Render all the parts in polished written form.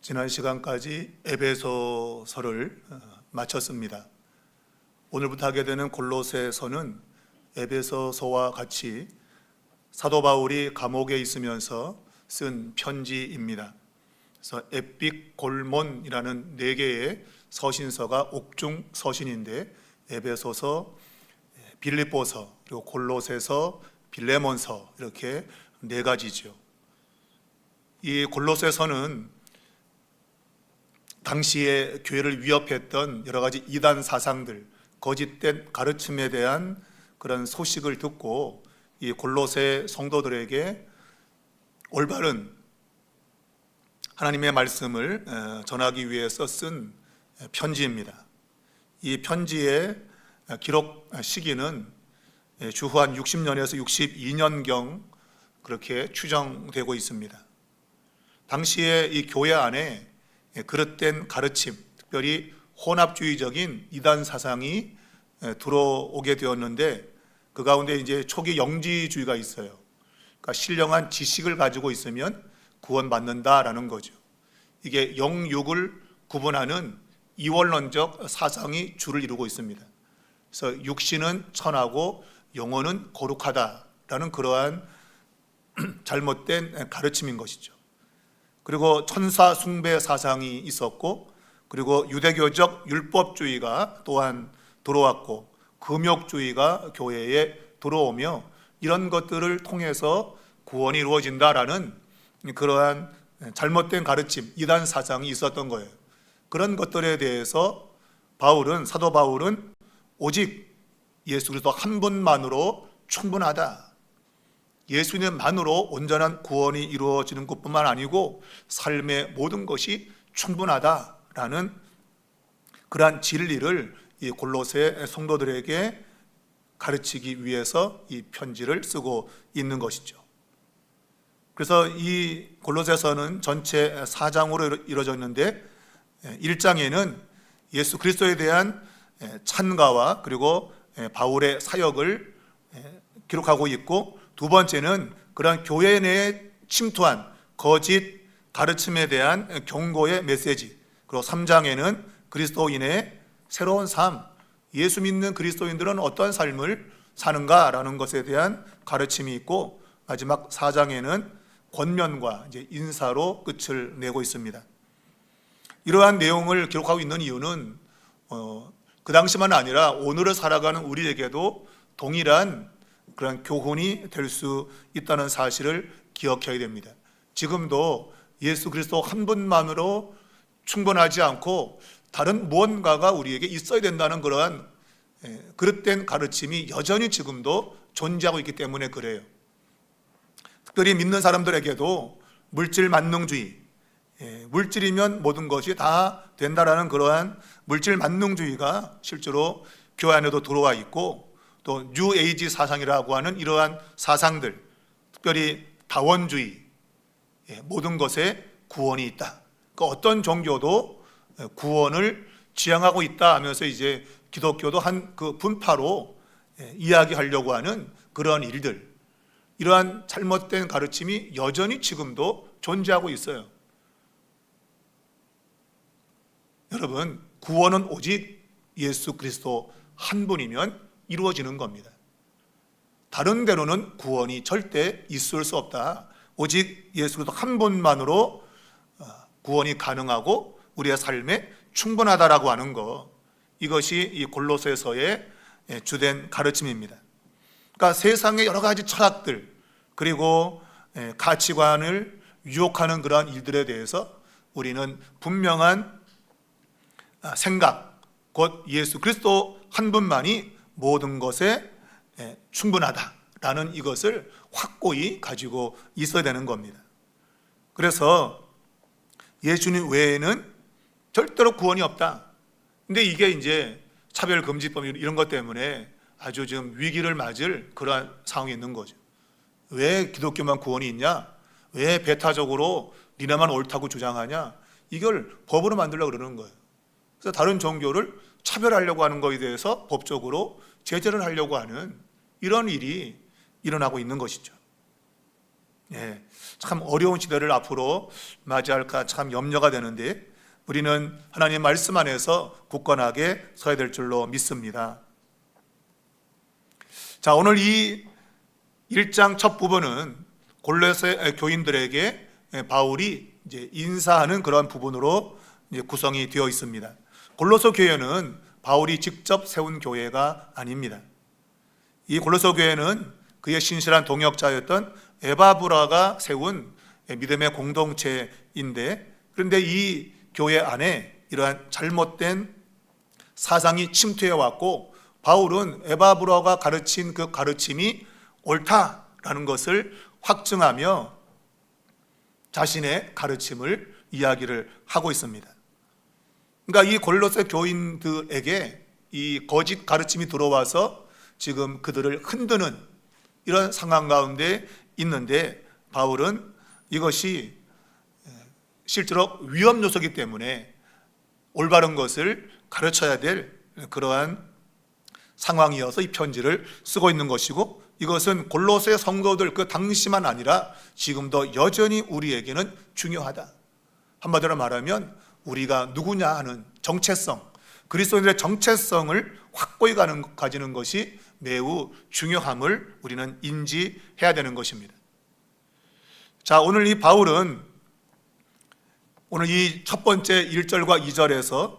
지난 시간까지 에베소서를 마쳤습니다. 오늘부터 하게 되는 골로새서는 에베소서와 같이 사도 바울이 감옥에 있으면서 쓴 편지입니다. 그래서 에픽골몬이라는 4개의 서신서가 옥중 서신인데 에베소서, 빌립보서, 그리고 골로새서, 빌레몬서 이렇게 4가지죠. 이 골로새서는 당시에 교회를 위협했던 여러 가지 이단 사상들, 거짓된 가르침에 대한 그런 소식을 듣고 이 골로새 성도들에게 올바른 하나님의 말씀을 전하기 위해서 쓴 편지입니다. 이 편지의 기록 시기는 주후 한 60년에서 62년경 그렇게 추정되고 있습니다. 당시에 이 교회 안에 그릇된 가르침, 특별히 혼합주의적인 이단 사상이 들어오게 되었는데 그 가운데 이제 초기 영지주의가 있어요. 그러니까 신령한 지식을 가지고 있으면 구원받는다라는 거죠. 이게 영육을 구분하는 이원론적 사상이 주를 이루고 있습니다. 그래서 육신은 천하고 영혼은 거룩하다라는 그러한 잘못된 가르침인 것이죠. 그리고 천사 숭배 사상이 있었고, 그리고 유대교적 율법주의가 또한 들어왔고, 금욕주의가 교회에 들어오며 이런 것들을 통해서 구원이 이루어진다라는 그러한 잘못된 가르침, 이단 사상이 있었던 거예요. 그런 것들에 대해서 사도 바울은 오직 예수 그리스도 한 분만으로 충분하다. 예수님만으로 온전한 구원이 이루어지는 것뿐만 아니고 삶의 모든 것이 충분하다라는 그러한 진리를 이 골로새 성도들에게 가르치기 위해서 이 편지를 쓰고 있는 것이죠. 그래서 이 골로새서는 전체 4장으로 이루어졌는데 1장에는 예수 그리스도에 대한 찬가와 그리고 바울의 사역을 기록하고 있고, 두 번째는 그런 교회 내에 침투한 거짓 가르침에 대한 경고의 메시지, 그리고 3장에는 그리스도인의 새로운 삶, 예수 믿는 그리스도인들은 어떤 삶을 사는가라는 것에 대한 가르침이 있고, 마지막 4장에는 권면과 이제 인사로 끝을 내고 있습니다. 이러한 내용을 기록하고 있는 이유는 그 당시만 아니라 오늘을 살아가는 우리에게도 동일한 그런 교훈이 될 수 있다는 사실을 기억해야 됩니다. 지금도 예수 그리스도 한 분만으로 충분하지 않고 다른 무언가가 우리에게 있어야 된다는 그러한 그릇된 가르침이 여전히 지금도 존재하고 있기 때문에 그래요. 특별히 믿는 사람들에게도 물질 만능주의, 물질이면 모든 것이 다 된다라는 그러한 물질 만능주의가 실제로 교회 안에도 들어와 있고, 또 뉴에이지 사상이라고 하는 이러한 사상들, 특별히 다원주의, 모든 것에 구원이 있다. 그러니까 어떤 종교도 구원을 지향하고 있다 하면서 이제 기독교도 한 그 분파로 이야기하려고 하는 그러한 일들, 이러한 잘못된 가르침이 여전히 지금도 존재하고 있어요. 여러분, 구원은 오직 예수 그리스도 한 분이면 이루어지는 겁니다. 다른 데로는 구원이 절대 있을 수 없다. 오직 예수 그리스도 한 분만으로 구원이 가능하고 우리의 삶에 충분하다라고 하는 것, 이것이 이 골로새서의 주된 가르침입니다. 그러니까 세상의 여러 가지 철학들, 그리고 가치관을 유혹하는 그러한 일들에 대해서 우리는 분명한 생각, 곧 예수 그리스도 한 분만이 모든 것에 충분하다라는 이것을 확고히 가지고 있어야 되는 겁니다. 그래서 예수님 외에는 절대로 구원이 없다. 근데 이게 이제 차별금지법 이런 것 때문에 아주 지금 위기를 맞을 그러한 상황이 있는 거죠. 왜 기독교만 구원이 있냐? 왜 배타적으로 니네만 옳다고 주장하냐? 이걸 법으로 만들려고 그러는 거예요. 그래서 다른 종교를 차별하려고 하는 것에 대해서 법적으로 제재를 하려고 하는 이런 일이 일어나고 있는 것이죠. 참 어려운 시대를 앞으로 맞이할까 참 염려가 되는데, 우리는 하나님의 말씀 안에서 굳건하게 서야 될 줄로 믿습니다. 자, 오늘 이 1장 첫 부분은 골로새 교인들에게 바울이 이제 인사하는 그런 부분으로 이제 구성이 되어 있습니다. 골로새 교회는 바울이 직접 세운 교회가 아닙니다. 이 골로새 교회는 그의 신실한 동역자였던 에바브라가 세운 믿음의 공동체인데, 그런데 이 교회 안에 이러한 잘못된 사상이 침투해 왔고, 바울은 에바브라가 가르친 그 가르침이 옳다라는 것을 확증하며 자신의 가르침을 이야기를 하고 있습니다. 그러니까 이 골로새 교인들에게 이 거짓 가르침이 들어와서 지금 그들을 흔드는 이런 상황 가운데 있는데, 바울은 이것이 실제로 위험 요소이기 때문에 올바른 것을 가르쳐야 될 그러한 상황이어서 이 편지를 쓰고 있는 것이고, 이것은 골로새 성도들 그 당시만 아니라 지금도 여전히 우리에게는 중요하다. 한마디로 말하면 우리가 누구냐 하는 정체성, 그리스도인들의 정체성을 확고히 가지는 것이 매우 중요함을 우리는 인지해야 되는 것입니다. 자, 오늘 이 바울은 오늘 이 첫 번째 1절과 2절에서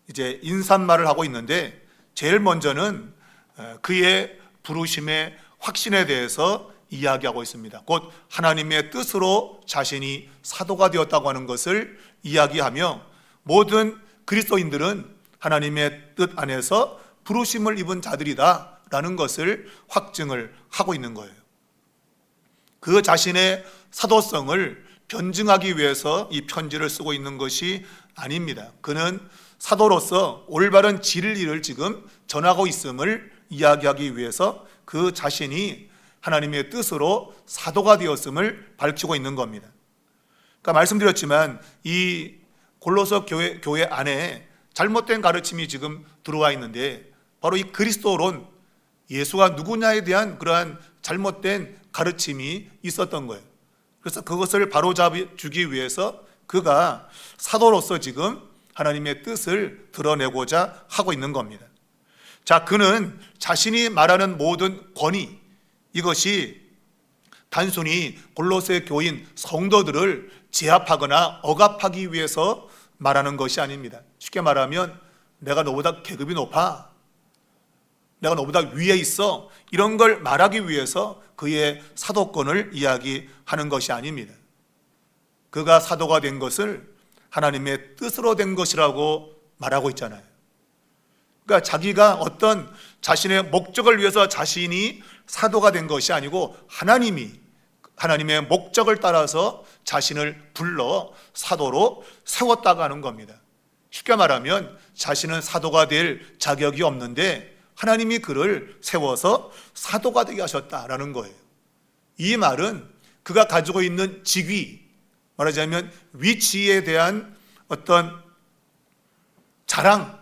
이제 인사말을 하고 있는데, 제일 먼저는 그의 부르심의 확신에 대해서 이야기하고 있습니다. 곧 하나님의 뜻으로 자신이 사도가 되었다고 하는 것을 이야기하며, 모든 그리스도인들은 하나님의 뜻 안에서 부르심을 입은 자들이다 라는 것을 확증을 하고 있는 거예요. 그 자신의 사도성을 변증하기 위해서 이 편지를 쓰고 있는 것이 아닙니다. 그는 사도로서 올바른 진리를 지금 전하고 있음을 이야기하기 위해서 그 자신이 하나님의 뜻으로 사도가 되었음을 밝히고 있는 겁니다. 그러니까 말씀드렸지만 이 골로새 교회 안에 잘못된 가르침이 지금 들어와 있는데, 바로 이 그리스도론, 예수가 누구냐에 대한 그러한 잘못된 가르침이 있었던 거예요. 그래서 그것을 바로잡기 위해서 그가 사도로서 지금 하나님의 뜻을 드러내고자 하고 있는 겁니다. 자, 그는 자신이 말하는 모든 권위, 이것이 단순히 골로새 교인 성도들을 제압하거나 억압하기 위해서 말하는 것이 아닙니다. 쉽게 말하면 내가 너보다 계급이 높아, 내가 너보다 위에 있어, 이런 걸 말하기 위해서 그의 사도권을 이야기하는 것이 아닙니다. 그가 사도가 된 것을 하나님의 뜻으로 된 것이라고 말하고 있잖아요. 그러니까 자기가 어떤 자신의 목적을 위해서 자신이 사도가 된 것이 아니고, 하나님의 목적을 따라서 자신을 불러 사도로 세웠다고 하는 겁니다. 쉽게 말하면 자신은 사도가 될 자격이 없는데 하나님이 그를 세워서 사도가 되게 하셨다라는 거예요. 이 말은 그가 가지고 있는 직위, 말하자면 위치에 대한 어떤 자랑,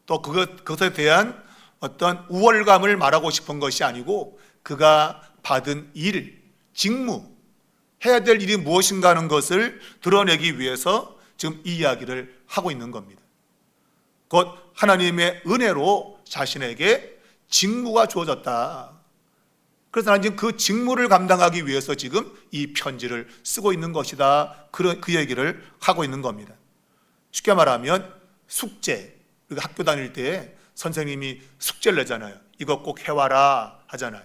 또 그것에 대한 어떤 우월감을 말하고 싶은 것이 아니고, 그가 받은 일, 직무, 해야 될 일이 무엇인가 하는 것을 드러내기 위해서 지금 이 이야기를 하고 있는 겁니다. 곧 하나님의 은혜로 자신에게 직무가 주어졌다. 그래서 나는 지금 그 직무를 감당하기 위해서 지금 이 편지를 쓰고 있는 것이다. 그 얘기를 하고 있는 겁니다. 쉽게 말하면 숙제, 우리가 학교 다닐 때 선생님이 숙제를 내잖아요. 이거 꼭 해와라 하잖아요.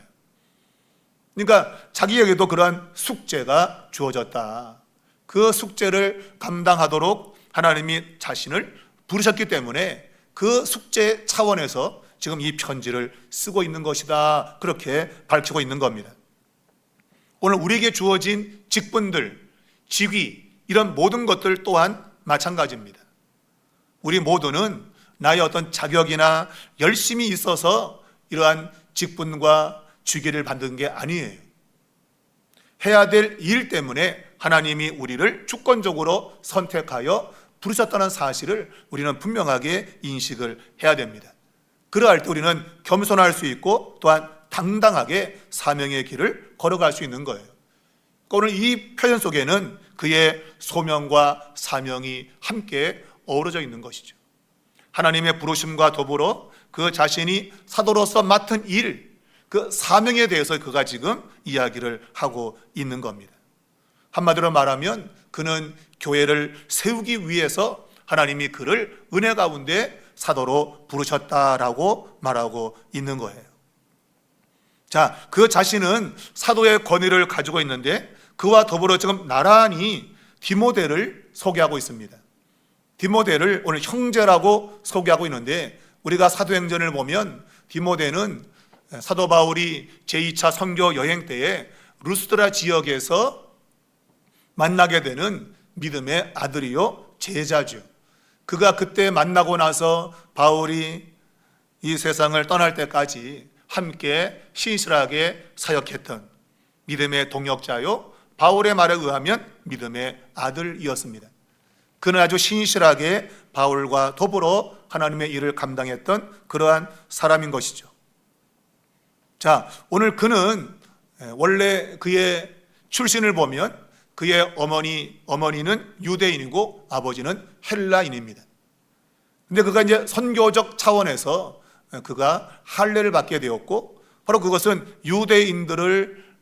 그러니까 자기에게도 그러한 숙제가 주어졌다. 그 숙제를 감당하도록 하나님이 자신을 부르셨기 때문에 그 숙제 차원에서 지금 이 편지를 쓰고 있는 것이다. 그렇게 밝히고 있는 겁니다. 오늘 우리에게 주어진 직분들, 직위, 이런 모든 것들 또한 마찬가지입니다. 우리 모두는 나의 어떤 자격이나 열심이 있어서 이러한 직분과 직위를 받는 게 아니에요. 해야 될 일 때문에 하나님이 우리를 주권적으로 선택하여 부르셨다는 사실을 우리는 분명하게 인식을 해야 됩니다. 그러할 때 우리는 겸손할 수 있고, 또한 당당하게 사명의 길을 걸어갈 수 있는 거예요. 오늘 이 표현 속에는 그의 소명과 사명이 함께 어우러져 있는 것이죠. 하나님의 부르심과 더불어 그 자신이 사도로서 맡은 일, 그 사명에 대해서 그가 지금 이야기를 하고 있는 겁니다. 한마디로 말하면 그는 교회를 세우기 위해서 하나님이 그를 은혜 가운데 사도로 부르셨다라고 말하고 있는 거예요. 자, 그 자신은 사도의 권위를 가지고 있는데 그와 더불어 지금 나란히 디모데를 소개하고 있습니다. 디모데를 오늘 형제라고 소개하고 있는데, 우리가 사도행전을 보면 디모데는 사도 바울이 제2차 선교 여행 때에 루스드라 지역에서 만나게 되는 믿음의 아들이요 제자죠. 그가 그때 만나고 나서 바울이 이 세상을 떠날 때까지 함께 신실하게 사역했던 믿음의 동역자요, 바울의 말에 의하면 믿음의 아들이었습니다. 그는 아주 신실하게 바울과 더불어 하나님의 일을 감당했던 그러한 사람인 것이죠. 자, 오늘 그는 원래 그의 출신을 보면 그의 어머니는 유대인이고 아버지는 헬라인입니다. 근데 그가 이제 선교적 차원에서 그가 할례를 받게 되었고, 바로 그것은 유대인들을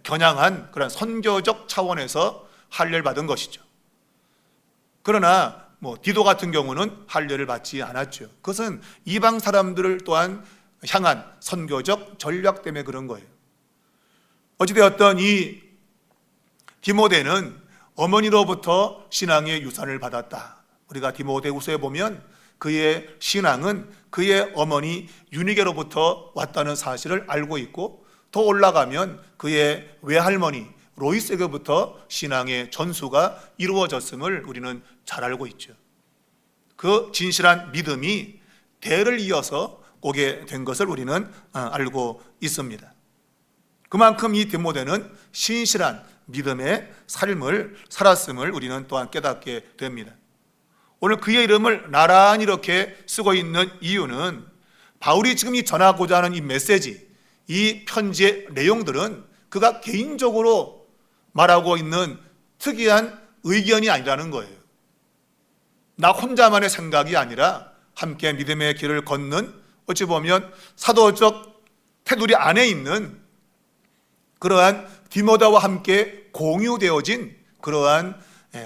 겨냥한 그런 선교적 차원에서 할례를 받은 것이죠. 그러나 디도 같은 경우는 할례를 받지 않았죠. 그것은 이방 사람들을 또한 향한 선교적 전략 때문에 그런 거예요. 어찌되었던 이 디모데는 어머니로부터 신앙의 유산을 받았다. 우리가 디모데후서에 보면 그의 신앙은 그의 어머니 유니게로부터 왔다는 사실을 알고 있고, 더 올라가면 그의 외할머니 로이스에게부터 신앙의 전수가 이루어졌음을 우리는 잘 알고 있죠. 그 진실한 믿음이 대를 이어서 오게 된 것을 우리는 알고 있습니다. 그만큼 이 디모데는 신실한 믿음의 삶을 살았음을 우리는 또한 깨닫게 됩니다. 오늘 그의 이름을 나란히 이렇게 쓰고 있는 이유는 바울이 지금 이 전하고자 하는 이 메시지, 이 편지의 내용들은 그가 개인적으로 말하고 있는 특이한 의견이 아니라는 거예요. 나 혼자만의 생각이 아니라 함께 믿음의 길을 걷는, 어찌 보면 사도적 테두리 안에 있는 그러한 디모데와 함께 공유되어진 그러한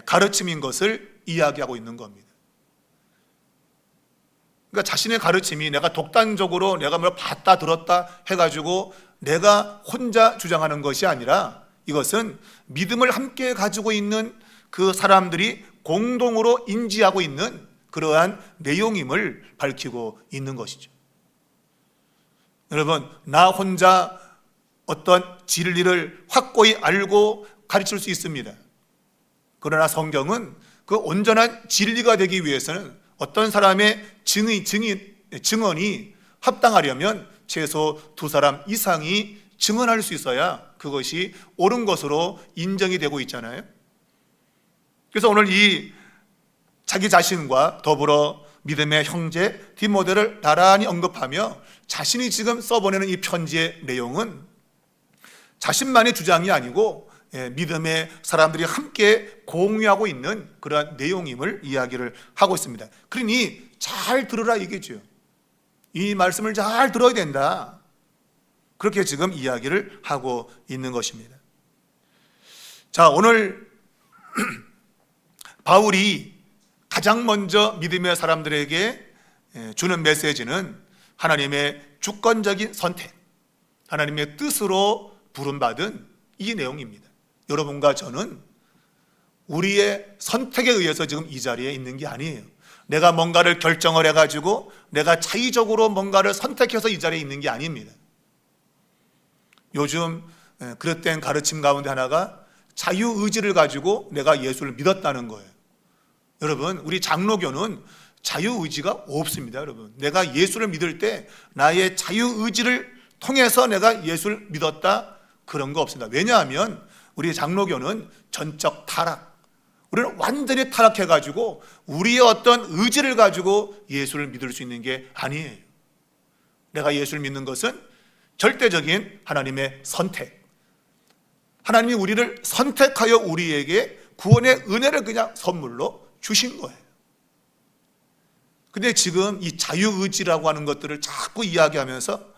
가르침인 것을 이야기하고 있는 겁니다. 그러니까 자신의 가르침이 내가 독단적으로 내가 뭘 봤다 들었다 해가지고 내가 혼자 주장하는 것이 아니라, 이것은 믿음을 함께 가지고 있는 그 사람들이 공동으로 인지하고 있는 그러한 내용임을 밝히고 있는 것이죠. 여러분, 나 혼자 어떤 진리를 확고히 알고 가르칠 수 있습니다. 그러나 성경은 그 온전한 진리가 되기 위해서는 어떤 사람의 증언이 합당하려면 최소 2사람 이상이 증언할 수 있어야 그것이 옳은 것으로 인정이 되고 있잖아요. 그래서 오늘 이 자기 자신과 더불어 믿음의 형제 디모데를 나란히 언급하며 자신이 지금 써보내는 이 편지의 내용은 자신만의 주장이 아니고 믿음의 사람들이 함께 공유하고 있는 그러한 내용임을 이야기를 하고 있습니다. 그러니 잘 들으라 이게죠. 이 말씀을 잘 들어야 된다. 그렇게 지금 이야기를 하고 있는 것입니다. 자, 오늘 바울이 가장 먼저 믿음의 사람들에게 주는 메시지는 하나님의 주권적인 선택, 하나님의 뜻으로 부름받은 이 내용입니다. 여러분과 저는 우리의 선택에 의해서 지금 이 자리에 있는 게 아니에요. 내가 뭔가를 결정을 해가지고 내가 자의적으로 뭔가를 선택해서 이 자리에 있는 게 아닙니다. 요즘 그릇된 가르침 가운데 하나가 자유의지를 가지고 내가 예수를 믿었다는 거예요. 여러분, 우리 장로교는 자유의지가 없습니다. 여러분, 내가 예수를 믿을 때 나의 자유의지를 통해서 내가 예수를 믿었다, 그런 거 없습니다. 왜냐하면 우리 장로교는 전적 타락, 우리는 완전히 타락해가지고 우리의 어떤 의지를 가지고 예수를 믿을 수 있는 게 아니에요. 내가 예수를 믿는 것은 절대적인 하나님의 선택, 하나님이 우리를 선택하여 우리에게 구원의 은혜를 그냥 선물로 주신 거예요. 근데 지금 이 자유의지라고 하는 것들을 자꾸 이야기하면서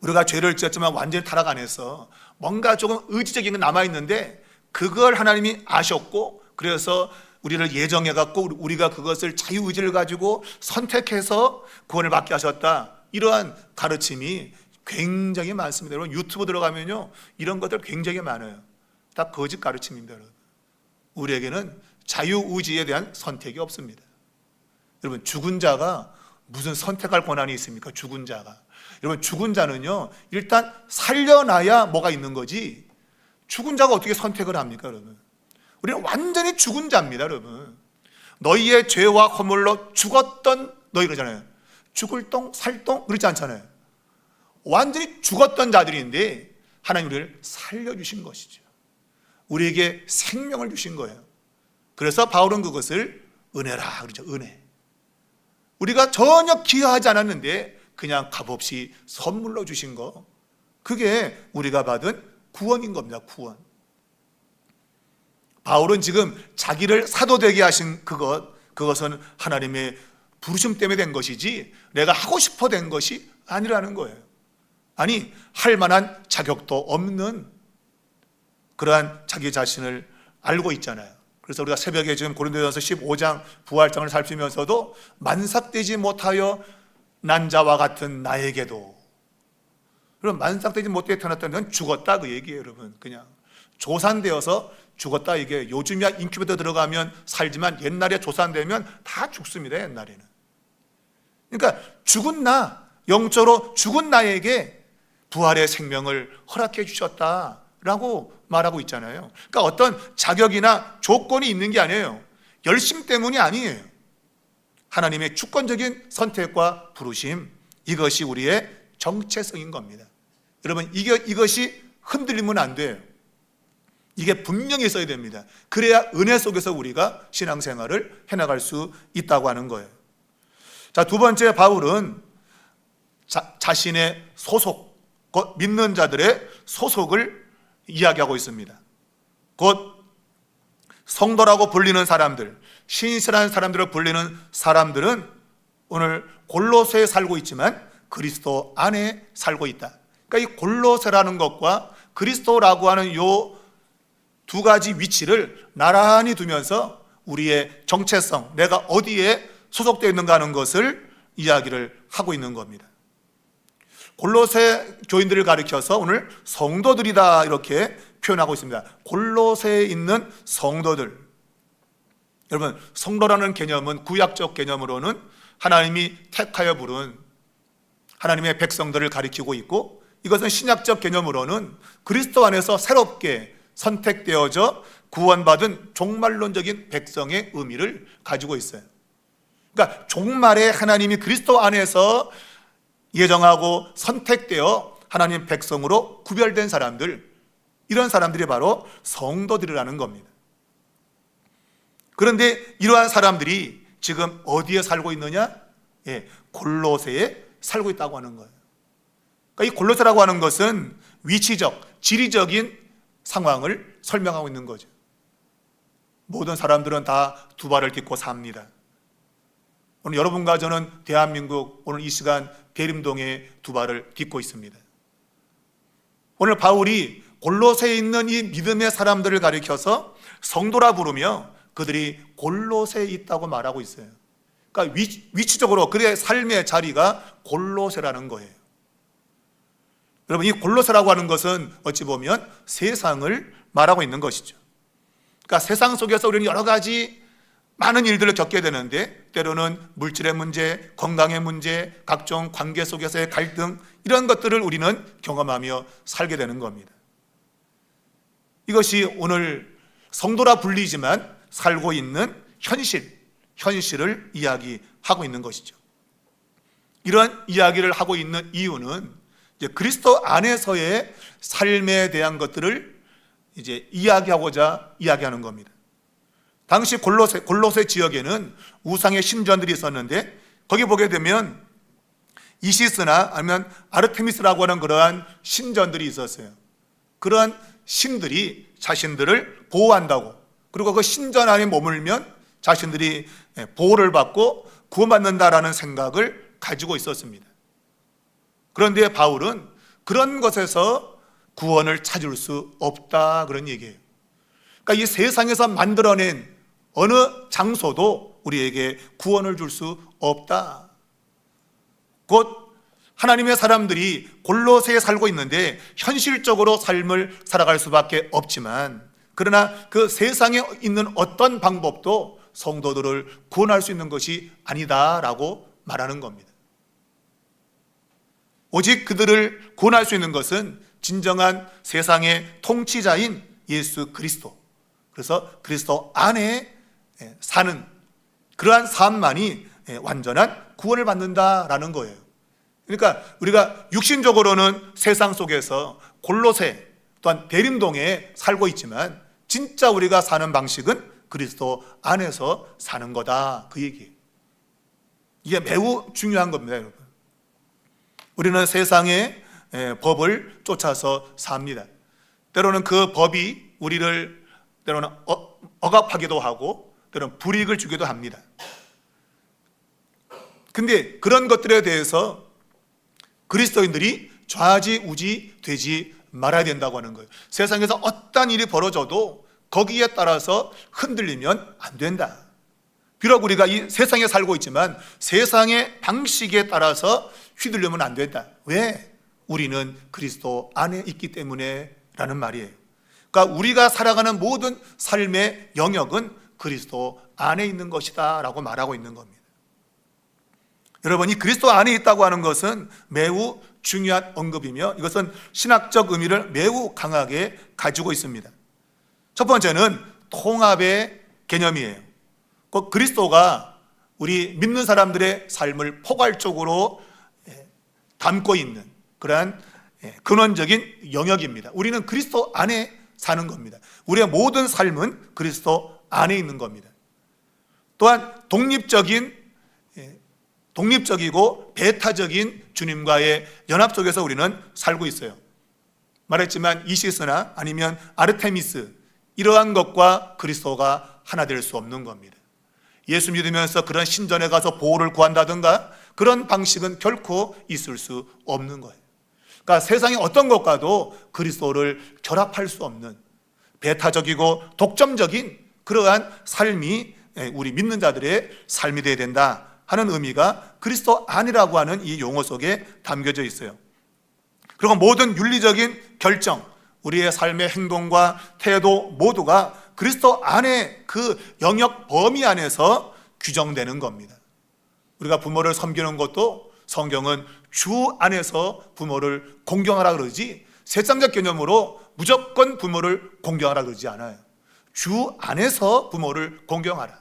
우리가 죄를 지었지만 완전히 타락 안 해서 뭔가 조금 의지적인 게 남아있는데 그걸 하나님이 아셨고 그래서 우리를 예정해갖고 우리가 그것을 자유의지를 가지고 선택해서 구원을 받게 하셨다. 이러한 가르침이 굉장히 많습니다. 여러분 유튜브 들어가면요 이런 것들 굉장히 많아요. 다 거짓 가르침입니다. 여러분. 우리에게는 자유의지에 대한 선택이 없습니다. 여러분 죽은 자가 무슨 선택할 권한이 있습니까? 죽은 자가. 여러분 죽은 자는요 일단 살려놔야 뭐가 있는 거지 죽은 자가 어떻게 선택을 합니까? 여러분 우리는 완전히 죽은 자입니다. 여러분 너희의 죄와 허물로 죽었던 너희 그러잖아요. 죽을 똥 살똥 그렇지 않잖아요. 완전히 죽었던 자들인데 하나님 우리를 살려주신 것이죠. 우리에게 생명을 주신 거예요. 그래서 바울은 그것을 은혜라 그러죠. 은혜. 우리가 전혀 기여하지 않았는데 그냥 값없이 선물로 주신 거, 그게 우리가 받은 구원인 겁니다. 구원. 바울은 지금 자기를 사도 되게 하신 그것은 하나님의 부르심 때문에 된 것이지 내가 하고 싶어 된 것이 아니라는 거예요. 아니 할 만한 자격도 없는 그러한 자기 자신을 알고 있잖아요. 그래서 우리가 새벽에 지금 고린도전서 15장 부활장을 살피면서도 만삭되지 못하여 난 자와 같은 나에게도, 그럼 만삭되지 못해 태어났다는 건 죽었다 그 얘기예요. 여러분 그냥 조산되어서 죽었다. 이게 요즘이야 인큐베이터 들어가면 살지만 옛날에 조산되면 다 죽습니다. 옛날에는. 그러니까 죽은 나, 영적으로 죽은 나에게 부활의 생명을 허락해 주셨다라고 말하고 있잖아요. 그러니까 어떤 자격이나 조건이 있는 게 아니에요. 열심 때문이 아니에요. 하나님의 주권적인 선택과 부르심, 이것이 우리의 정체성인 겁니다. 여러분 이것이 흔들리면 안 돼요. 이게 분명히 있어야 됩니다. 그래야 은혜 속에서 우리가 신앙생활을 해나갈 수 있다고 하는 거예요. 자, 두 번째 바울은 자신의 소속, 곧 믿는 자들의 소속을 이야기하고 있습니다. 곧 성도라고 불리는 사람들, 신실한 사람들을 불리는 사람들은 오늘 골로새에 살고 있지만 그리스도 안에 살고 있다. 그러니까 이 골로새라는 것과 그리스도라고 하는 요 두 가지 위치를 나란히 두면서 우리의 정체성, 내가 어디에 소속되어 있는가 하는 것을 이야기를 하고 있는 겁니다. 골로새 교인들을 가리켜서 오늘 성도들이다 이렇게 표현하고 있습니다. 골로새에 있는 성도들. 여러분 성도라는 개념은 구약적 개념으로는 하나님이 택하여 부른 하나님의 백성들을 가리키고 있고, 이것은 신약적 개념으로는 그리스도 안에서 새롭게 선택되어져 구원받은 종말론적인 백성의 의미를 가지고 있어요. 그러니까 종말에 하나님이 그리스도 안에서 예정하고 선택되어 하나님 백성으로 구별된 사람들, 이런 사람들이 바로 성도들이라는 겁니다. 그런데 이러한 사람들이 지금 어디에 살고 있느냐? 골로새에 살고 있다고 하는 거예요. 그러니까 이 골로새라고 하는 것은 위치적, 지리적인 상황을 설명하고 있는 거죠. 모든 사람들은 다 두 발을 딛고 삽니다. 오늘 여러분과 저는 대한민국 오늘 이 시간 대림동에 두 발을 딛고 있습니다. 오늘 바울이 골로새에 있는 이 믿음의 사람들을 가리켜서 성도라 부르며 그들이 골로새에 있다고 말하고 있어요. 그러니까 위치적으로 그의 삶의 자리가 골로새라는 거예요. 여러분 이 골로새라고 하는 것은 어찌 보면 세상을 말하고 있는 것이죠. 그러니까 세상 속에서 우리는 여러 가지 많은 일들을 겪게 되는데 때로는 물질의 문제, 건강의 문제, 각종 관계 속에서의 갈등, 이런 것들을 우리는 경험하며 살게 되는 겁니다. 이것이 오늘 성도라 불리지만 살고 있는 현실을 이야기하고 있는 것이죠. 이런 이야기를 하고 있는 이유는 이제 그리스도 안에서의 삶에 대한 것들을 이제 이야기하는 겁니다. 당시 골로새 지역에는 우상의 신전들이 있었는데 거기 보게 되면 이시스나 아니면 아르테미스라고 하는 그러한 신전들이 있었어요. 그러한 신들이 자신들을 보호한다고, 그리고 그 신전 안에 머물면 자신들이 보호를 받고 구원받는다라는 생각을 가지고 있었습니다. 그런데 바울은 그런 것에서 구원을 찾을 수 없다, 그런 얘기예요. 그러니까 이 세상에서 만들어낸 어느 장소도 우리에게 구원을 줄 수 없다. 곧 하나님의 사람들이 골로새에 살고 있는데 현실적으로 삶을 살아갈 수밖에 없지만, 그러나 그 세상에 있는 어떤 방법도 성도들을 구원할 수 있는 것이 아니다라고 말하는 겁니다. 오직 그들을 구원할 수 있는 것은 진정한 세상의 통치자인 예수 그리스도, 그래서 그리스도 안에 사는 그러한 삶만이 완전한 구원을 받는다라는 거예요. 그러니까 우리가 육신적으로는 세상 속에서 골로새 또한 대림동에 살고 있지만 진짜 우리가 사는 방식은 그리스도 안에서 사는 거다, 그 얘기예요. 이게 매우 중요한 겁니다, 여러분. 우리는 세상의 법을 쫓아서 삽니다. 때로는 그 법이 우리를 때로는 억압하기도 하고 때로는 불이익을 주기도 합니다. 근데 그런 것들에 대해서 그리스도인들이 좌지우지 되지 말아야 된다고 하는 거예요. 세상에서 어떤 일이 벌어져도 거기에 따라서 흔들리면 안 된다. 비록 우리가 이 세상에 살고 있지만 세상의 방식에 따라서 휘둘리면 안 된다. 왜? 우리는 그리스도 안에 있기 때문에 라는 말이에요. 그러니까 우리가 살아가는 모든 삶의 영역은 그리스도 안에 있는 것이다 라고 말하고 있는 겁니다. 여러분, 이 그리스도 안에 있다고 하는 것은 매우 중요한 언급이며 이것은 신학적 의미를 매우 강하게 가지고 있습니다. 첫 번째는 통합의 개념이에요. 그 그리스도가 우리 믿는 사람들의 삶을 포괄적으로 담고 있는 그러한 근원적인 영역입니다. 우리는 그리스도 안에 사는 겁니다. 우리의 모든 삶은 그리스도 안에 있는 겁니다. 또한 독립적이고 배타적인 주님과의 연합 속에서 우리는 살고 있어요. 말했지만 이시스나 아니면 아르테미스, 이러한 것과 그리스도가 하나 될 수 없는 겁니다. 예수 믿으면서 그런 신전에 가서 보호를 구한다든가 그런 방식은 결코 있을 수 없는 거예요. 그러니까 세상의 어떤 것과도 그리스도를 결합할 수 없는 배타적이고 독점적인 그러한 삶이 우리 믿는 자들의 삶이 되어야 된다 하는 의미가 그리스도 안이라고 하는 이 용어 속에 담겨져 있어요. 그리고 모든 윤리적인 결정, 우리의 삶의 행동과 태도 모두가 그리스도 안에 그 영역 범위 안에서 규정되는 겁니다. 우리가 부모를 섬기는 것도 성경은 주 안에서 부모를 공경하라 그러지 세상적 개념으로 무조건 부모를 공경하라 그러지 않아요. 주 안에서 부모를 공경하라.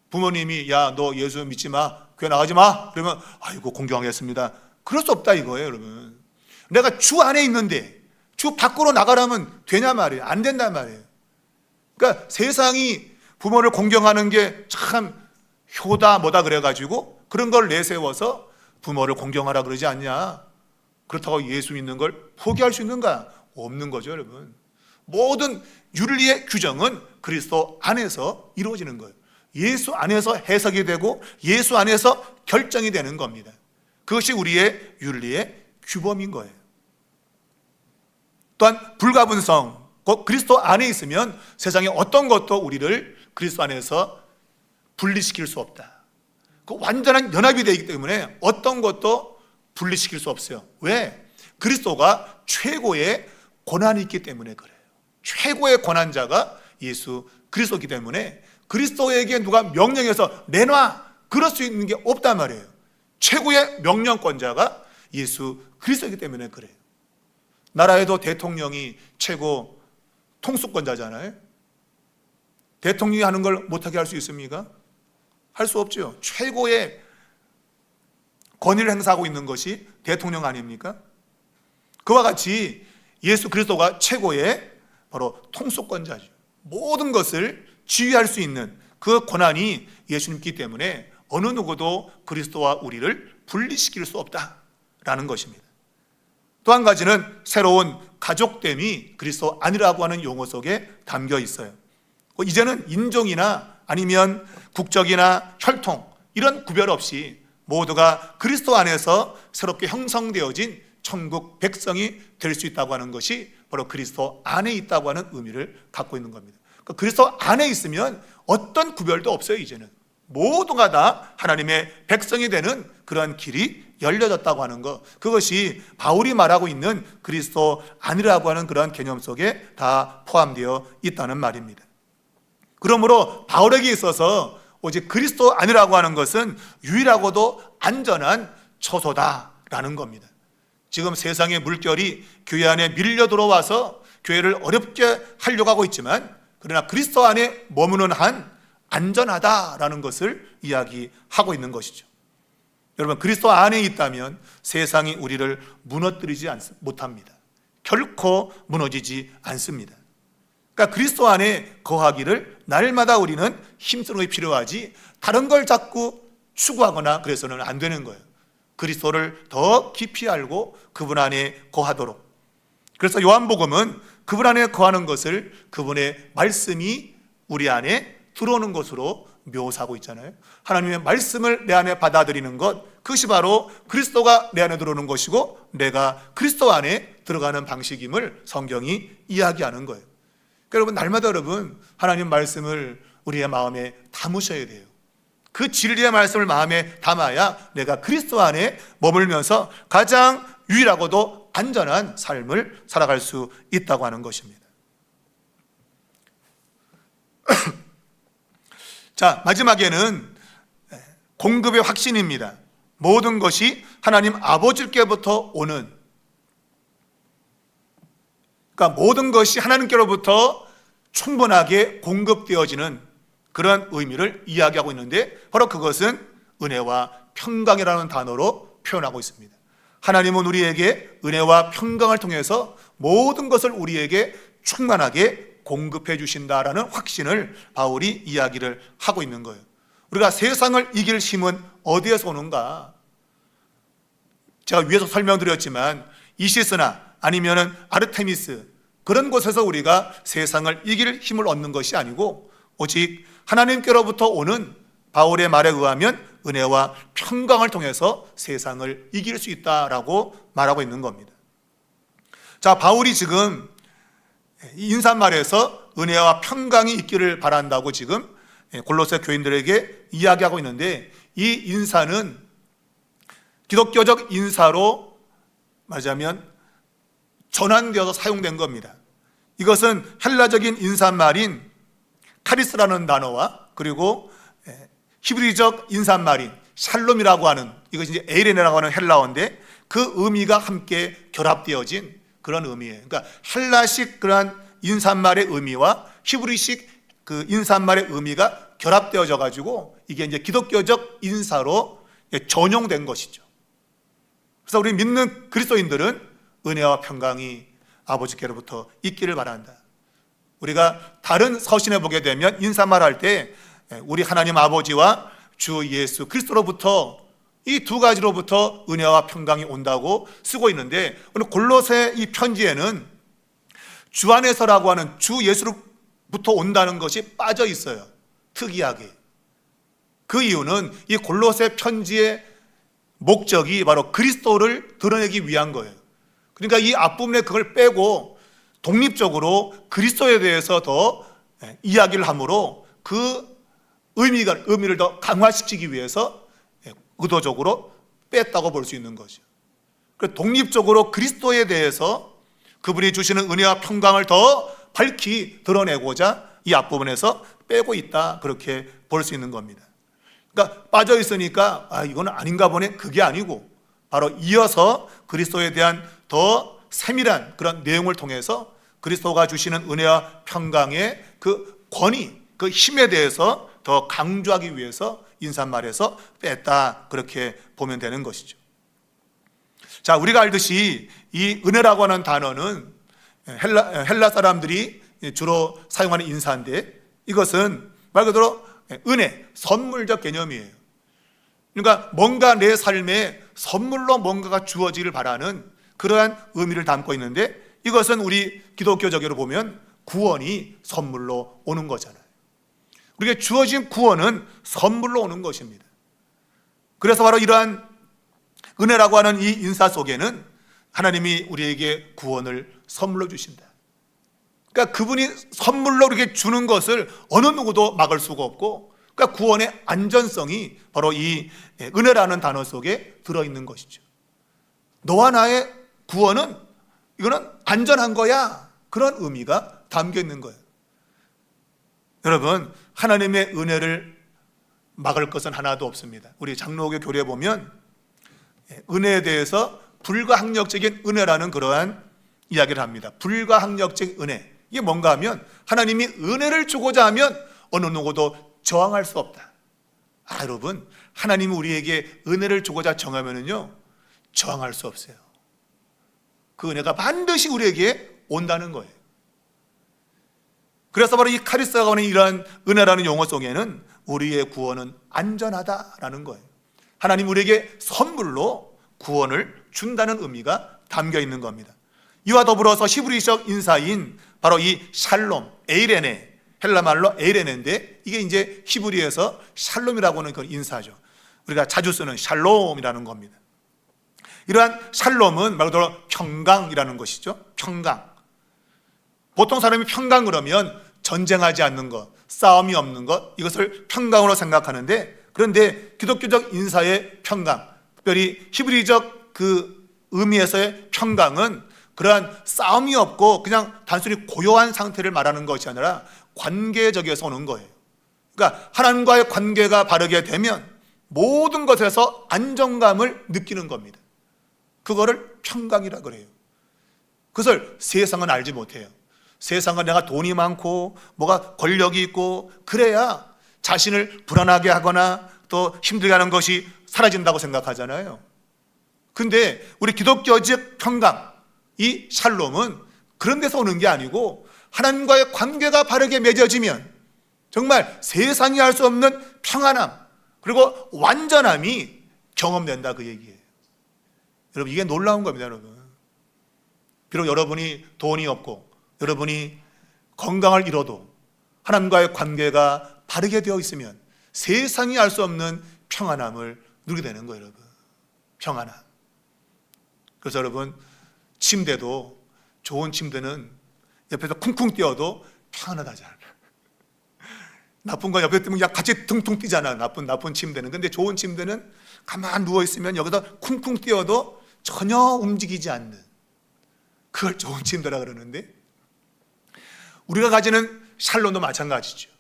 부모님이 야, 너 예수 믿지 마, 교회 나가지 마, 그러면 아이고 공경하겠습니다. 그럴 수 없다 이거예요, 여러분. 내가 주 안에 있는데 주 밖으로 나가라면 되냐 말이에요. 안 된단 말이에요. 그러니까 세상이 부모를 공경하는 게 참 효다 뭐다 그래가지고 그런 걸 내세워서 부모를 공경하라 그러지 않냐. 그렇다고 예수 믿는 걸 포기할 수 있는가? 없는 거죠, 여러분. 모든 윤리의 규정은 그리스도 안에서 이루어지는 거예요. 예수 안에서 해석이 되고 예수 안에서 결정이 되는 겁니다. 그것이 우리의 윤리의 규범인 거예요. 또한 불가분성, 곧 그리스도 안에 있으면 세상의 어떤 것도 우리를 그리스도 안에서 분리시킬 수 없다. 그 완전한 연합이 되기 때문에 어떤 것도 분리시킬 수 없어요. 왜? 그리스도가 최고의 권한이 있기 때문에 그래요. 최고의 권한자가 예수 그리스도이기 때문에 그리스도에게 누가 명령해서 내놔, 그럴 수 있는 게 없단 말이에요. 최고의 명령권자가 예수 그리스도이기 때문에 그래요. 나라에도 대통령이 최고 통수권자잖아요. 대통령이 하는 걸 못하게 할 수 있습니까? 할 수 없죠. 최고의 권위를 행사하고 있는 것이 대통령 아닙니까? 그와 같이 예수 그리스도가 최고의 바로 통수권자죠. 모든 것을 지휘할 수 있는 그 권한이 예수님께 있기 때문에 어느 누구도 그리스도와 우리를 분리시킬 수 없다라는 것입니다. 또 한 가지는 새로운 가족됨이 그리스도 안이라고 하는 용어 속에 담겨 있어요. 이제는 인종이나 아니면 국적이나 혈통 이런 구별 없이 모두가 그리스도 안에서 새롭게 형성되어진 천국 백성이 될 수 있다고 하는 것이 바로 그리스도 안에 있다고 하는 의미를 갖고 있는 겁니다. 그러니까 그리스도 안에 있으면 어떤 구별도 없어요. 이제는 모두가 다 하나님의 백성이 되는 그런 길이 열려졌다고 하는 것, 그것이 바울이 말하고 있는 그리스도 안이라고 하는 그런 개념 속에 다 포함되어 있다는 말입니다. 그러므로 바울에게 있어서 오직 그리스도 안이라고 하는 것은 유일하고도 안전한 처소다라는 겁니다. 지금 세상의 물결이 교회 안에 밀려 들어와서 교회를 어렵게 하려고 하고 있지만, 그러나 그리스도 안에 머무는 한 안전하다라는 것을 이야기하고 있는 것이죠. 여러분, 그리스도 안에 있다면 세상이 우리를 무너뜨리지 못합니다. 결코 무너지지 않습니다. 그러니까 그리스도 안에 거하기를 날마다 우리는 힘쓰는 것이 필요하지, 다른 걸 자꾸 추구하거나 그래서는 안 되는 거예요. 그리스도를 더 깊이 알고 그분 안에 거하도록. 그래서 요한복음은 그분 안에 거하는 것을 그분의 말씀이 우리 안에 들어오는 것으로 묘사하고 있잖아요. 하나님의 말씀을 내 안에 받아들이는 것, 그것이 바로 그리스도가 내 안에 들어오는 것이고 내가 그리스도 안에 들어가는 방식임을 성경이 이야기하는 거예요. 그러니까 여러분, 날마다 여러분 하나님 말씀을 우리의 마음에 담으셔야 돼요. 그 진리의 말씀을 마음에 담아야 내가 그리스도 안에 머물면서 가장 유일하고도 안전한 삶을 살아갈 수 있다고 하는 것입니다. 자, 마지막에는 공급의 확신입니다. 모든 것이 하나님 아버지께부터 오는, 그러니까 모든 것이 하나님께로부터 충분하게 공급되어지는 그런 의미를 이야기하고 있는데, 바로 그것은 은혜와 평강이라는 단어로 표현하고 있습니다. 하나님은 우리에게 은혜와 평강을 통해서 모든 것을 우리에게 충만하게 공급해 주신다라는 확신을 바울이 이야기를 하고 있는 거예요. 우리가 세상을 이길 힘은 어디에서 오는가? 제가 위에서 설명드렸지만 이시스나 아니면은 아르테미스, 그런 곳에서 우리가 세상을 이길 힘을 얻는 것이 아니고 오직 하나님께로부터 오는, 바울의 말에 의하면 은혜와 평강을 통해서 세상을 이길 수 있다라고 말하고 있는 겁니다. 자, 바울이 지금 인사말에서 은혜와 평강이 있기를 바란다고 지금 골로새 교인들에게 이야기하고 있는데, 이 인사는 기독교적 인사로 말하자면 전환되어서 사용된 겁니다. 이것은 헬라적인 인사말인 카리스라는 단어와 그리고 히브리적 인사말인 샬롬이라고 하는, 이것이 이제 에이레네라고 하는 헬라어인데 그 의미가 함께 결합되어진 그런 의미예요. 그러니까 헬라식 그러한 인사말의 의미와 히브리식 그 인사말의 의미가 결합되어져 가지고 이게 이제 기독교적 인사로 전용된 것이죠. 그래서 우리 믿는 그리스도인들은 은혜와 평강이 아버지께로부터 있기를 바란다. 우리가 다른 서신에 보게 되면 인사말 할 때 우리 하나님 아버지와 주 예수 그리스도로부터, 이 두 가지로부터 은혜와 평강이 온다고 쓰고 있는데, 오늘 골로새 이 편지에는 주 안에서라고 하는 주 예수로부터 온다는 것이 빠져 있어요. 특이하게. 그 이유는 이 골로새 편지의 목적이 바로 그리스도를 드러내기 위한 거예요. 그러니까 이 앞부분에 그걸 빼고 독립적으로 그리스도에 대해서 더 이야기를 함으로 그 의미를 더 강화시키기 위해서 의도적으로 뺐다고 볼 수 있는 거죠. 그래서 독립적으로 그리스도에 대해서 그분이 주시는 은혜와 평강을 더 밝히 드러내고자 이 앞부분에서 빼고 있다, 그렇게 볼 수 있는 겁니다. 그러니까 빠져 있으니까 이거는 아닌가 보네, 그게 아니고 바로 이어서 그리스도에 대한 더 세밀한 그런 내용을 통해서 그리스도가 주시는 은혜와 평강의 그 권위, 그 힘에 대해서 더 강조하기 위해서 인사말에서 뺐다, 그렇게 보면 되는 것이죠. 자, 우리가 알듯이 이 은혜라고 하는 단어는 헬라 사람들이 주로 사용하는 인사인데, 이것은 말 그대로 은혜, 선물적 개념이에요. 그러니까 뭔가 내 삶에 선물로 뭔가가 주어지길 바라는 그러한 의미를 담고 있는데, 이것은 우리 기독교적으로 보면 구원이 선물로 오는 거잖아요. 우리에게 주어진 구원은 선물로 오는 것입니다. 그래서 바로 이러한 은혜라고 하는 이 인사 속에는 하나님이 우리에게 구원을 선물로 주신다. 그러니까 그분이 선물로 이렇게 주는 것을 어느 누구도 막을 수가 없고, 그러니까 구원의 안전성이 바로 이 은혜라는 단어 속에 들어있는 것이죠. 너와 나의 구원은 이거는 안전한 거야, 그런 의미가 담겨 있는 거예요. 여러분, 하나님의 은혜를 막을 것은 하나도 없습니다. 우리 장로교 교리에 보면 은혜에 대해서 불가항력적인 은혜라는 그러한 이야기를 합니다. 불가항력적인 은혜, 이게 뭔가 하면 하나님이 은혜를 주고자 하면 어느 누구도 저항할 수 없다. 여러분, 하나님이 우리에게 은혜를 주고자 정하면은요, 저항할 수 없어요. 그 은혜가 반드시 우리에게 온다는 거예요. 그래서 바로 이 카리스가 하는 이러한 은혜라는 용어 속에는 우리의 구원은 안전하다라는 거예요. 하나님 우리에게 선물로 구원을 준다는 의미가 담겨 있는 겁니다. 이와 더불어서 히브리적 인사인 바로 이 샬롬, 에이레네, 헬라 말로 에이레네인데, 이게 이제 히브리에서 샬롬이라고 하는 그 인사죠. 우리가 자주 쓰는 샬롬이라는 겁니다. 이러한 샬롬은 말 그대로 평강이라는 것이죠. 평강. 보통 사람이 평강 그러면 전쟁하지 않는 것, 싸움이 없는 것, 이것을 평강으로 생각하는데, 그런데 기독교적 인사의 평강, 특별히 히브리적 그 의미에서의 평강은 그러한 싸움이 없고 그냥 단순히 고요한 상태를 말하는 것이 아니라 관계적에서 오는 거예요. 그러니까 하나님과의 관계가 바르게 되면 모든 것에서 안정감을 느끼는 겁니다. 그거를 평강이라 그래요. 그것을 세상은 알지 못해요. 세상은 내가 돈이 많고 뭐가 권력이 있고 그래야 자신을 불안하게 하거나 또 힘들게 하는 것이 사라진다고 생각하잖아요. 근데 우리 기독교적 평강, 이 샬롬은 그런 데서 오는 게 아니고 하나님과의 관계가 바르게 맺어지면 정말 세상이 할 수 없는 평안함, 그리고 완전함이 경험된다, 그 얘기예요. 여러분, 이게 놀라운 겁니다. 여러분, 비록 여러분이 돈이 없고 여러분이 건강을 잃어도 하나님과의 관계가 바르게 되어 있으면 세상이 알 수 없는 평안함을 누리게 되는 거예요. 여러분, 평안함. 그래서 여러분, 침대도, 좋은 침대는 옆에서 쿵쿵 뛰어도 평안하다잖아요. 나쁜 거 옆에 뛰면 같이 퉁퉁 뛰잖아, 나쁜 침대는. 근데 좋은 침대는 가만 누워있으면 여기다 쿵쿵 뛰어도 전혀 움직이지 않는, 그걸 좋은 침대라 그러는데, 우리가 가지는 샬롬도 마찬가지죠.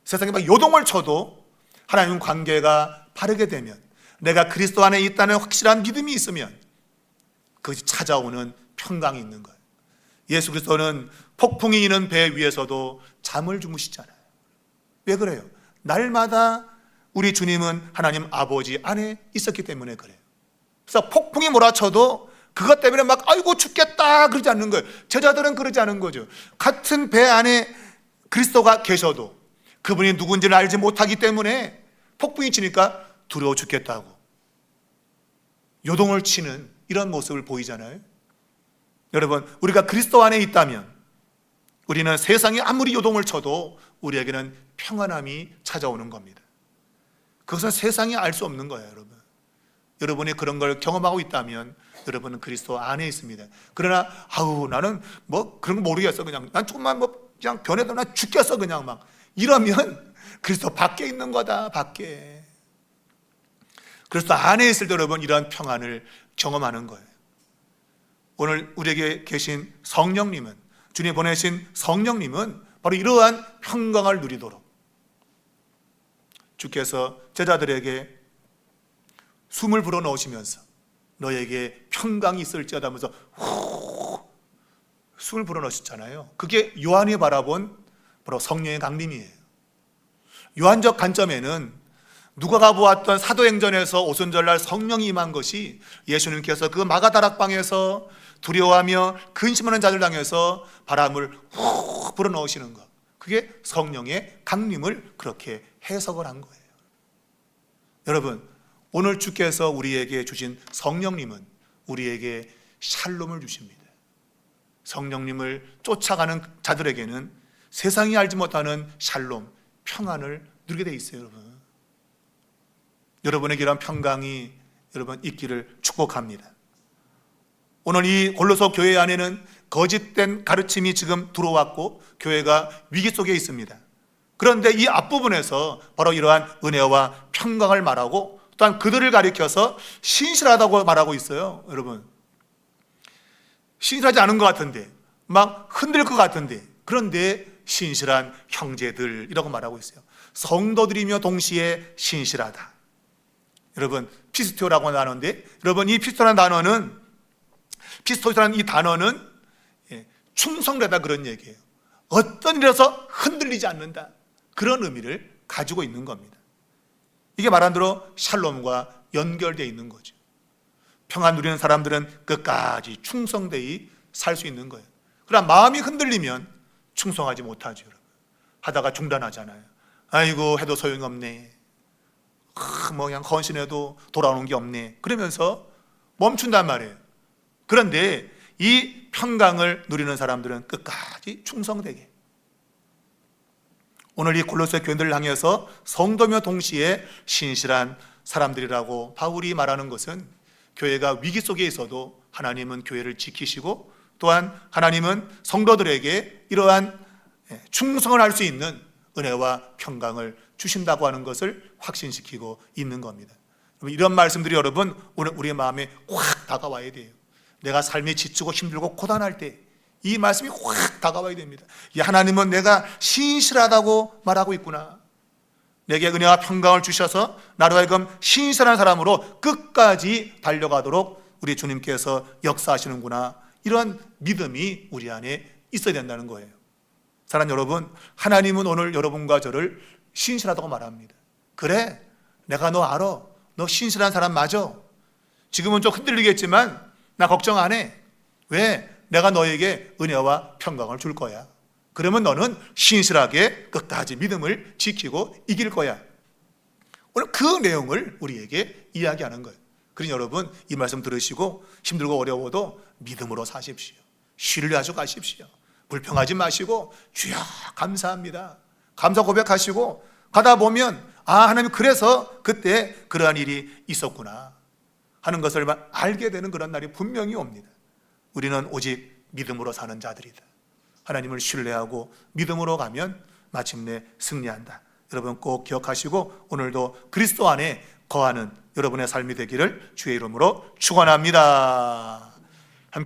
세상에 막 요동을 쳐도 하나님 관계가 바르게 되면, 내가 그리스도 안에 있다는 확실한 믿음이 있으면 그것이 찾아오는 평강이 있는 거예요. 예수 그리스도는 폭풍이 있는 배 위에서도 잠을 주무시잖아요. 왜 그래요? 날마다 우리 주님은 하나님 아버지 안에 있었기 때문에 그래요. 그래서 폭풍이 몰아쳐도 그것 때문에 막 아이고 죽겠다 그러지 않는 거예요. 제자들은 그러지 않은 거죠. 같은 배 안에 그리스도가 계셔도 그분이 누군지를 알지 못하기 때문에 폭풍이 치니까 두려워 죽겠다고 요동을 치는 이런 모습을 보이잖아요. 여러분, 우리가 그리스도 안에 있다면 우리는 세상이 아무리 요동을 쳐도 우리에게는 평안함이 찾아오는 겁니다. 그것은 세상이 알 수 없는 거예요. 여러분, 여러분이 그런 걸 경험하고 있다면 여러분은 그리스도 안에 있습니다. 그러나 나는 뭐 그런 거 모르겠어, 그냥 난 조금만 뭐 그냥 변해도 난 죽겠어 그냥 막 이러면 그리스도 밖에 있는 거다, 밖에. 그리스도 안에 있을 때 여러분 이러한 평안을 경험하는 거예요. 오늘 우리에게 계신 성령님은, 주님 보내신 성령님은 바로 이러한 평강을 누리도록 주께서 제자들에게 숨을 불어넣으시면서 너에게 평강이 있을지어다 하면서 후 숨을 불어넣으셨잖아요. 그게 요한이 바라본 바로 성령의 강림이에요. 요한적 관점에는 누가가 보았던 사도행전에서 오순절날 성령이 임한 것이 예수님께서 그 마가다락방에서 두려워하며 근심하는 자들 당해서 바람을 후 불어넣으시는 것, 그게 성령의 강림을 그렇게 해석을 한 거예요. 여러분, 오늘 주께서 우리에게 주신 성령님은 우리에게 샬롬을 주십니다. 성령님을 쫓아가는 자들에게는 세상이 알지 못하는 샬롬, 평안을 누리게 돼 있어요. 여러분, 여러분에게 이런 평강이 여러분 있기를 축복합니다. 오늘 이 골로새 교회 안에는 거짓된 가르침이 지금 들어왔고 교회가 위기 속에 있습니다. 그런데 이 앞부분에서 바로 이러한 은혜와 평강을 말하고 또한 그들을 가리켜서 신실하다고 말하고 있어요. 여러분, 신실하지 않은 것 같은데, 막 흔들 것 같은데, 그런데 신실한 형제들이라고 말하고 있어요. 성도들이며 동시에 신실하다. 여러분, 피스토라고 하는 단어인데, 여러분, 이 피스토라는 단어는, 피스토라는 이 단어는 충성되다 그런 얘기예요. 어떤 일에서 흔들리지 않는다, 그런 의미를 가지고 있는 겁니다. 이게 말한 대로 샬롬과 연결되어 있는 거죠. 평안 누리는 사람들은 끝까지 충성되이 살 수 있는 거예요. 그러나 마음이 흔들리면 충성하지 못하죠. 여러분, 하다가 중단하잖아요. 아이고 해도 소용이 없네, 뭐 그냥 헌신해도 돌아오는 게 없네, 그러면서 멈춘단 말이에요. 그런데 이 평강을 누리는 사람들은 끝까지 충성되게, 오늘 이 골로새 교인들을 향해서 성도며 동시에 신실한 사람들이라고 바울이 말하는 것은, 교회가 위기 속에 있어도 하나님은 교회를 지키시고 또한 하나님은 성도들에게 이러한 충성을 할 수 있는 은혜와 평강을 주신다고 하는 것을 확신시키고 있는 겁니다. 이런 말씀들이 여러분 오늘 우리의 마음에 확 다가와야 돼요. 내가 삶이 지치고 힘들고 고단할 때 이 말씀이 확 다가와야 됩니다. 하나님은 내가 신실하다고 말하고 있구나, 내게 은혜와 평강을 주셔서 나로 하여금 신실한 사람으로 끝까지 달려가도록 우리 주님께서 역사하시는구나, 이런 믿음이 우리 안에 있어야 된다는 거예요. 사랑하는 여러분, 하나님은 오늘 여러분과 저를 신실하다고 말합니다. 그래, 내가 너 알아, 너 신실한 사람 맞아, 지금은 좀 흔들리겠지만 나 걱정 안 해. 왜? 내가 너에게 은혜와 평강을 줄 거야. 그러면 너는 신실하게 끝까지 믿음을 지키고 이길 거야. 오늘 그 내용을 우리에게 이야기하는 거예요. 그러니 여러분, 이 말씀 들으시고 힘들고 어려워도 믿음으로 사십시오. 신뢰하고 가십시오. 불평하지 마시고 주여 감사합니다, 감사 고백하시고 가다 보면 하나님 그래서 그때 그러한 일이 있었구나 하는 것을 알게 되는 그런 날이 분명히 옵니다. 우리는 오직 믿음으로 사는 자들이다. 하나님을 신뢰하고 믿음으로 가면 마침내 승리한다. 여러분 꼭 기억하시고 오늘도 그리스도 안에 거하는 여러분의 삶이 되기를 주의 이름으로 축원합니다.